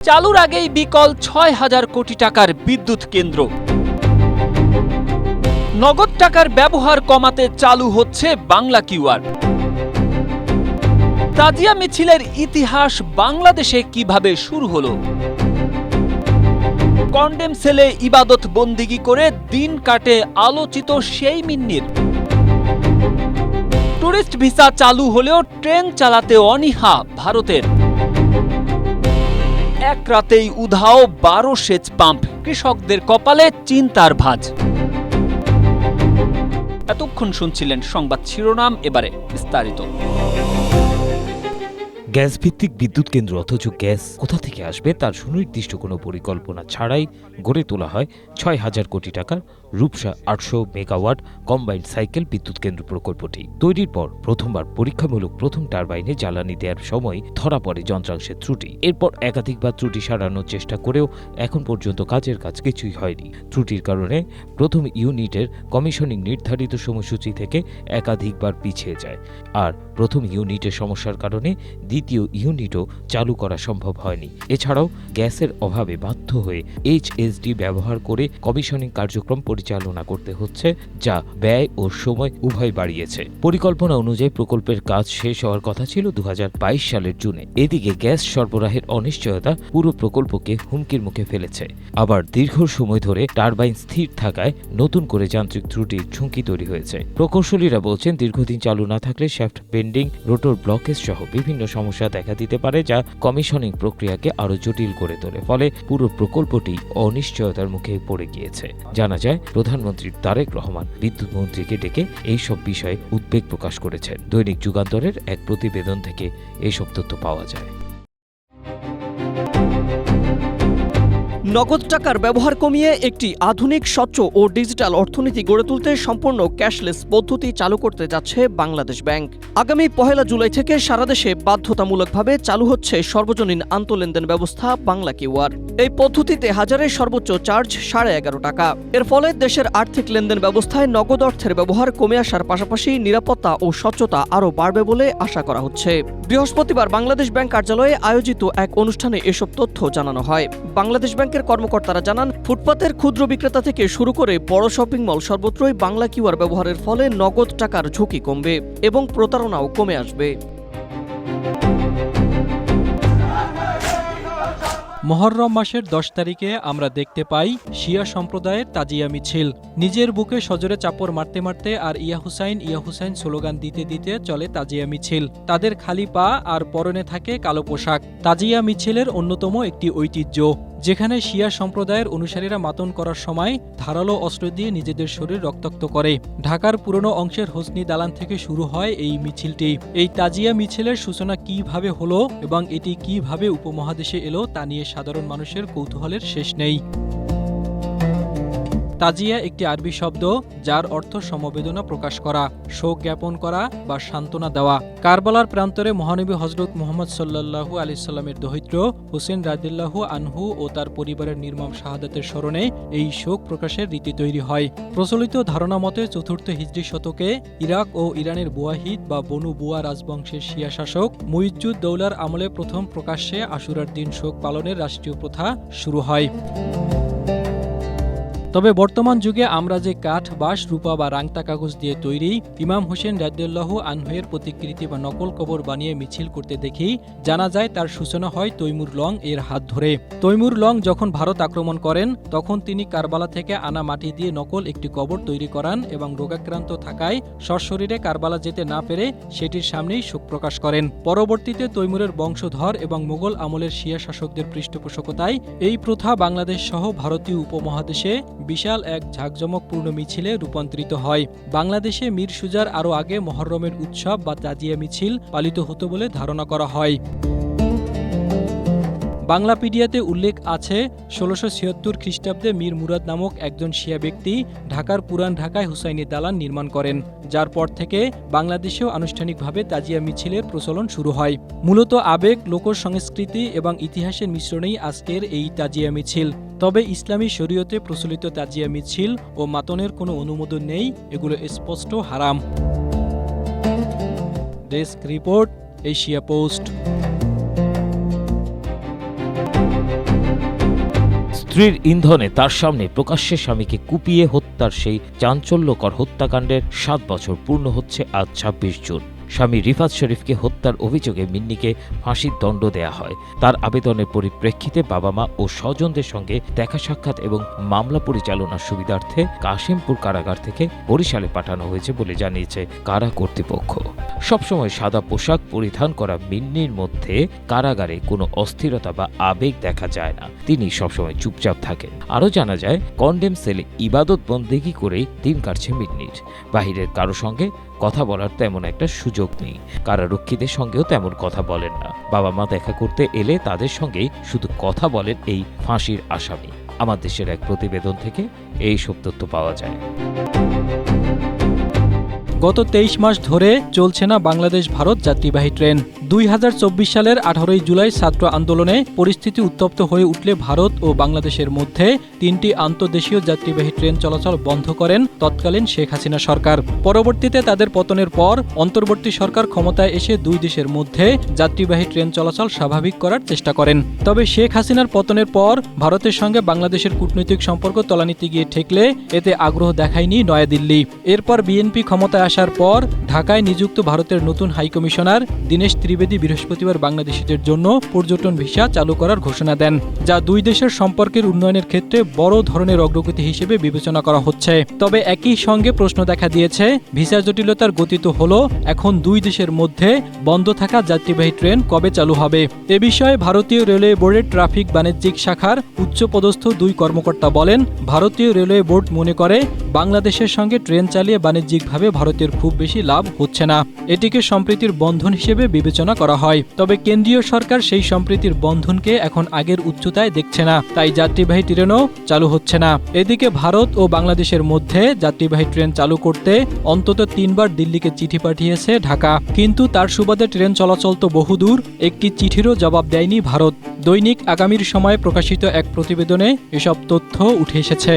চালুর আগেই বিকল ৬,০০০ কোটি টাকার বিদ্যুৎ কেন্দ্র। নগদ টাকার ব্যবহার কমাতে চালু হচ্ছে বাংলা কিউআর। তাজিয়া মিছিলের ইতিহাস বাংলাদেশে কিভাবে শুরু হলো? কন্ডেম সেলে ইবাদত বন্দিগি করে দিন কাটে আলোচিত সেই মিন্নির। টুরিস্ট ভিসা চালু হলেও ট্রেন চালাতে অনীহা ভারতের। এক রাতেই উধাও ১২ সেচ পাম্প, কৃষকদের কপালে চিন্তার ভাঁজ। এতক্ষণ শুনছিলেন সংবাদ শিরোনাম, এবারে বিস্তারিত। গ্যাস ভিত্তিক বিদ্যুৎ কেন্দ্র, অথচ গ্যাস কোথা থেকে আসবে তার সুনির্দিষ্ট কোনো পরিকল্পনা ছাড়াই গড়ে তোলা হয় ৬,০০০ কোটি টাকার রূপসা ৮০০ মেগাওয়াট কম্বাইন্ড সাইকেল বিদ্যুৎ কেন্দ্র প্রকল্পটি। তৈরির পর প্রথমবার পরীক্ষামূলক প্রথম টারবাইনে জ্বালানি দেওয়ার সময় ধরা পড়ে যন্ত্রাংশের ত্রুটি। এরপর একাধিকবার ত্রুটি সারানোর চেষ্টা করেও এখন পর্যন্ত কাজের কাজ কিছুই হয়নি। ত্রুটির কারণে প্রথম ইউনিটের কমিশনিং নির্ধারিত সময়সূচি থেকে একাধিকবার পিছিয়ে যায়, আর প্রথম ইউনিটের সমস্যার কারণে দ্বিতীয় ইউনিটও চালু করা সম্ভব হয়নি। এছাড়াও গ্যাসের অভাবে বাধ্য হয়ে এইচএসডি ব্যবহার করে কমিশনিং কার্যক্রম পরিচালনা করতে হচ্ছে, যা ব্যয় ও সময় উভয় বাড়িয়েছে। পরিকল্পনা অনুযায়ী প্রকল্পের কাজ শেষ হওয়ার কথা ছিল ২০২২ সালের জুনে। এদিকে গ্যাস সরবরাহের অনিশ্চয়তা পুরো প্রকল্পকে হুমকির মুখে ফেলেছে। আবার দীর্ঘ সময় ধরে টারবাইন স্থির থাকায় নতুন করে যান্ত্রিক ত্রুটির ঝুঁকি তৈরি হয়েছে। প্রকৌশলীরা বলছেন, দীর্ঘদিন চালু না থাকলে শ্যাফট বেন্ডিং, রোটর ব্লকেজ সহ বিভিন্ন সমস্যা দেখা দিতে পারে, যা কমিশনিং প্রক্রিয়াকে আরো জটিল করে তোলে। ফলে পুরো প্রকল্পটি অনিশ্চয়তার মুখে পড়ে গিয়েছে। জানা যায়, প্রধানমন্ত্রী তারেক রহমান বিদ্যুৎ মন্ত্রীকে ডেকে এইসব বিষয়ে উদ্বেগ প্রকাশ করেছেন। দৈনিক যুগান্তরের এক প্রতিবেদন থেকে এইসব তথ্য পাওয়া যায়। নগদ টাকার ব্যবহার কমিয়ে একটি আধুনিক, স্বচ্ছ ও ডিজিটাল অর্থনীতি গড়ে তুলতে সম্পূর্ণ ক্যাশলেস পদ্ধতি চালু করতে যাচ্ছে বাংলাদেশ ব্যাংক। আগামী ১ জুলাই থেকে সারা দেশে বাধ্যতামূলকভাবে চালু হচ্ছে সর্বজনীন আন্তঃলেনদেন ব্যবস্থা বাংলা কিউআর। এই পদ্ধতিতে হাজারের সর্বোচ্চ চার্জ ১১.৫ টাকা। এর ফলে দেশের আর্থিক লেনদেন ব্যবস্থায় নগদ অর্থের ব্যবহার কমে আসার পাশাপাশি নিরাপত্তা ও স্বচ্ছতা আরও বাড়বে বলে আশা করা হচ্ছে। বৃহস্পতিবার বাংলাদেশ ব্যাংক কার্যালয়ে আয়োজিত এক অনুষ্ঠানে এসব তথ্য জানানো হয়। বাংলাদেশ ব্যাংকের কর্মকর্তারা জানান, ফুটপাতের ক্ষুদ্র বিক্রেতা থেকে শুরু করে বড় শপিং মল সর্বত্রই বাংলা কিউআর ব্যবহারের ফলে নগদ টাকার ঝুঁকি কমবে এবং প্রতারণাও কমে আসবে। মুহররম মাসের ১০ তারিখে আমরা দেখতে পাই শিয়া সম্প্রদায়ের তাজিয়া মিছিল। নিজের বুকে সজোরে চাপড় মারতে মারতে আর ইয়া হুসাইন স্লোগান দিতে দিতে চলে তাজিয়া মিছিল। তাদের খালি পা আর পরনে থাকে কালো পোশাক। তাজিয়া মিছিলের অন্যতম একটি ঐতিহ্য, যেখানে শিয়া সম্প্রদায়ের অনুসারীরা মাতন করার সময় ধারালো অস্ত্র দিয়ে নিজেদের শরীর রক্তাক্ত করে। ঢাকার পুরনো অংশের হোসনি দালান থেকে শুরু হয় এই মিছিলটি। এই তাজিয়া মিছিলের সূচনা কিভাবে হলো এবং এটি কিভাবে উপমহাদেশে এলো তা নিয়ে সাধারণ মানুষের কৌতূহলের শেষ নেই। তাজিয়া একটি আরবি শব্দ, যার অর্থ সমবেদনা প্রকাশ করা, শোক জ্ঞাপন করা বা সান্ত্বনা দেওয়া। কারবালার প্রান্তরে মহানবী হযরত মুহাম্মদ সাল্লাল্লাহু আলাইহি সাল্লামের দৌহিত্র হোসেন রাদিয়াল্লাহু আনহু ও তার পরিবারের নির্মম শাহাদাতের স্মরণে এই শোক প্রকাশের রীতি তৈরি হয়। প্রচলিত ধারণা মতে ৪র্থ হিজরি শতকে ইরাক ও ইরানের বুয়াহিদ বা বনু বুয়া রাজবংশের শিয়া শাসক মুইজ্জুদ দৌলার আমলে প্রথম প্রকাশ্যে আশুরার দিন শোক পালনের রাষ্ট্রীয় প্রথা শুরু হয়। তবে বর্তমান যুগে আমরা যে কাঠ, বাঁশ, রূপা বা রাংতা কাগজ দিয়ে তৈরি ইমাম হোসেন রাদিয়াল্লাহু আনহুয়ের প্রতিকৃতি বা নকল কবর বানিয়ে মিছিল করতে দেখি, জানা যায় তার সূচনা হয় তৈমুর লং এর হাত ধরে। তৈমুর লং যখন ভারত আক্রমণ করেন, তখন তিনি কারবালা থেকে আনা মাটি দিয়ে নকল একটি কবর তৈরি করান এবং রোগাক্রান্ত থাকায় সশরীরে কারবালা যেতে না পেরে সেটির সামনেই শোক প্রকাশ করেন। পরবর্তীতে তৈমুরের বংশধর এবং মোগল আমলের শিয়া শাসকদের পৃষ্ঠপোষকতায় এই প্রথা বাংলাদেশ সহ ভারতীয় উপমহাদেশে বিশাল এক ঝাঁকজমকপূর্ণ মিছিলে রূপান্তরিত হয়। বাংলাদেশে মীর সুজার আরও আগে মুহররমের উৎসব বা তাজিয়া মিছিল পালিত হতো বলে ধারণা করা হয়। বাংলাপিডিয়াতে উল্লেখ আছে, ১৬৭৬ খ্রিস্টাব্দে মীর মুরাদ নামক একজন শিয়া ব্যক্তি ঢাকার পুরান ঢাকায় হুসাইনি দালান নির্মাণ করেন, যার পর থেকে বাংলাদেশেও আনুষ্ঠানিকভাবে তাজিয়া মিছিলের প্রচলন শুরু হয়। মূলত আবেগ, লোক সংস্কৃতি এবং ইতিহাসের মিশ্রণেই আজকের এই তাজিয়া মিছিল। তবে ইসলামী শরীয়তে প্রচলিত তাজিয়া মিছিল ও মাতনের কোনো অনুমোদন নেই, এগুলো স্পষ্ট হারাম। Desk report, Asia post. স্ত্রীর ইন্ধনে তার সামনে প্রকাশ্যে স্বামীকে কুপিয়ে হত্যার সেই চাঞ্চল্যকর হত্যাকাণ্ডের 7 বছর পূর্ণ হচ্ছে আজ 26 জুন। স্বামী রিফাত শরীফকে হত্যার অভিযোগে মিন্নিকে ফাঁসির দণ্ড দেয়া হয়। তার আবেদনের পরিপ্রেক্ষিতে বাবা মা ও স্বজনদের সঙ্গে দেখা সাক্ষাৎ এবং মামলা পরিচালনার সুবিধার্থে কাশিমপুর কারাগার থেকে বরিশালে পাঠানো হয়েছে বলে জানিয়েছে কারা কর্তৃপক্ষ। সবসময় সাদা পোশাক পরিধান করা মিন্নির মধ্যে কারাগারে কোনো অস্থিরতা বা আবেগ দেখা যায় না। তিনি সবসময় চুপচাপ থাকেন। আরও জানা যায়, কন্ডেম সেলে ইবাদত বন্দেগী করেই দিন কাটছে মিন্নির। বাহিরের কারো সঙ্গে কথা বলার তেমন একটা সুযোগ নেই। কারারক্ষীদের সঙ্গেও তেমন কথা বলেন না। বাবা মা দেখা করতে এলে তাদের সঙ্গেই শুধু কথা বলেন এই ফাঁসির আসামি। আমার দেশের এক প্রতিবেদন থেকে এই সব তথ্য পাওয়া যায়। গত 23 মাস ধরে চলছে না বাংলাদেশ ভারত যাত্রীবাহী ট্রেন। 2024 সালের 18 জুলাই ছাত্র আন্দোলনে পরিস্থিতি উত্তপ্ত হয়ে উঠলে ভারত ও বাংলাদেশের মধ্যে 3টি আন্তর্দেশীয় যাত্রীবাহী ট্রেন চলাচল বন্ধ করেন তৎকালীন শেখ হাসিনা সরকার। পরবর্তীতে তাদের পতনের পর অন্তর্বর্তী সরকার ক্ষমতায় এসে দুই দেশের মধ্যে যাত্রীবাহী ট্রেন চলাচল স্বাভাবিক করার চেষ্টা করেন। তবে শেখ হাসিনার পতনের পর ভারতের সঙ্গে বাংলাদেশের কূটনৈতিক সম্পর্ক তলানিতে গিয়ে ঠেকলে এতে আগ্রহ দেখায়নি নয়াদিল্লি। এরপর বিএনপি ক্ষমতায় আসার পর ঢাকায় নিযুক্ত ভারতের নতুন হাইকমিশনার দীনেশ ত্রিবেদী বৃহস্পতিবার বাংলাদেশিদের জন্য পর্যটন ভিসা চালু করার ঘোষণা দেন, যা দুই দেশের সম্পর্কের উন্নয়নের ক্ষেত্রে বড় ধরনের অগ্রগতি হিসেবে বিবেচনা করা হচ্ছে। তবে একই সঙ্গে প্রশ্ন দেখা দিয়েছে, ভিসা জটিলতার গতি তো হলো, এখন দুই দেশের মধ্যে বন্ধ থাকা যাত্রীবাহী ট্রেন কবে চালু হবে? এ বিষয়ে ভারতীয় রেলওয়ে বোর্ডের ট্রাফিক বাণিজ্যিক শাখার উচ্চপদস্থ দুই কর্মকর্তা বলেন, ভারতীয় রেলওয়ে বোর্ড মনে করে বাংলাদেশের সঙ্গে ট্রেন চালিয়ে বাণিজ্যিকভাবে ভারতের খুব বেশি লাভ হচ্ছে না। এটিকে সম্প্রীতির বন্ধন হিসেবে বিবেচনা করা হয়। তবে কেন্দ্রীয় সরকার সেই সম্প্রীতির বন্ধনকে এখন আগের উচ্চতায় দেখছে না, তাই যাত্রীবাহী ট্রেনও চালু হচ্ছে না। এদিকে ভারত ও বাংলাদেশের মধ্যে যাত্রীবাহী ট্রেন চালু করতে অন্তত 3 বার দিল্লিকে চিঠি পাঠিয়েছে ঢাকা, কিন্তু তার সুবাদে ট্রেন চলাচল তো বহুদূর, একটি চিঠিরও জবাব দেয়নি ভারত। দৈনিক আগামীর সময়ে প্রকাশিত এক প্রতিবেদনে এসব তথ্য উঠে এসেছে।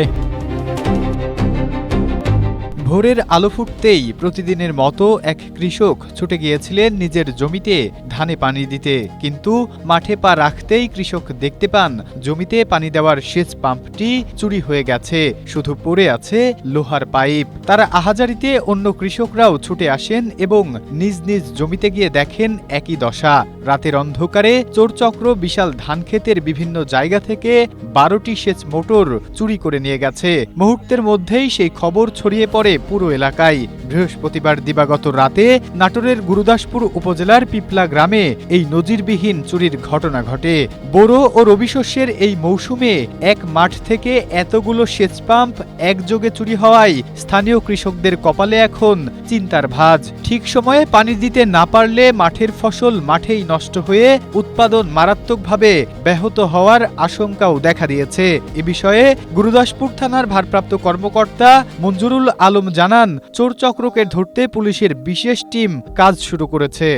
ভোরের আলো ফুটতেই প্রতিদিনের মতো এক কৃষক ছুটে গিয়েছিলেন নিজের জমিতে ধানে পানি দিতে, কিন্তু মাঠে পা রাখতেই কৃষক দেখতে পান জমিতে পানি দেওয়ার সেচ পাম্পটি চুরি হয়ে গেছে, শুধু পড়ে আছে লোহার পাইপ। তারা আহাজারিতে অন্য কৃষকরাও ছুটে আসেন এবং নিজ নিজ জমিতে গিয়ে দেখেন একই দশা। রাতের অন্ধকারে চোরচক্র বিশাল ধানক্ষেতের বিভিন্ন জায়গা থেকে 12টি সেচ মোটর চুরি করে নিয়ে গেছে। মুহূর্তের মধ্যেই সেই খবর ছড়িয়ে পড়ে পুরো এলাকায়। বৃহস্পতিবার দিবাগত রাতে নাটোরের গুরুদাসপুর উপজেলার পিপলা গ্রামে এই নজিরবিহীন চুরির ঘটনা ঘটে। বোরো ও রবি শস্যের এই মৌসুমে এক মাঠ থেকে এতগুলো সেচ পাম্প একযোগে চুরি হওয়ায় স্থানীয় কৃষকদের কপালে এখন চিন্তার ভাঁজ। ঠিক সময়ে পানি দিতে না পারলে মাঠের ফসল মাঠেই নষ্ট হয়ে উৎপাদন মারাত্মকভাবে ব্যাহত হওয়ার আশঙ্কাও দেখা দিয়েছে। এ বিষয়ে গুরুদাসপুর থানার ভারপ্রাপ্ত কর্মকর্তা মঞ্জুরুল আলম জানান, চোরচক্রকে ধরতে পুলিশের বিশেষ টিম কাজ শুরু করেছে।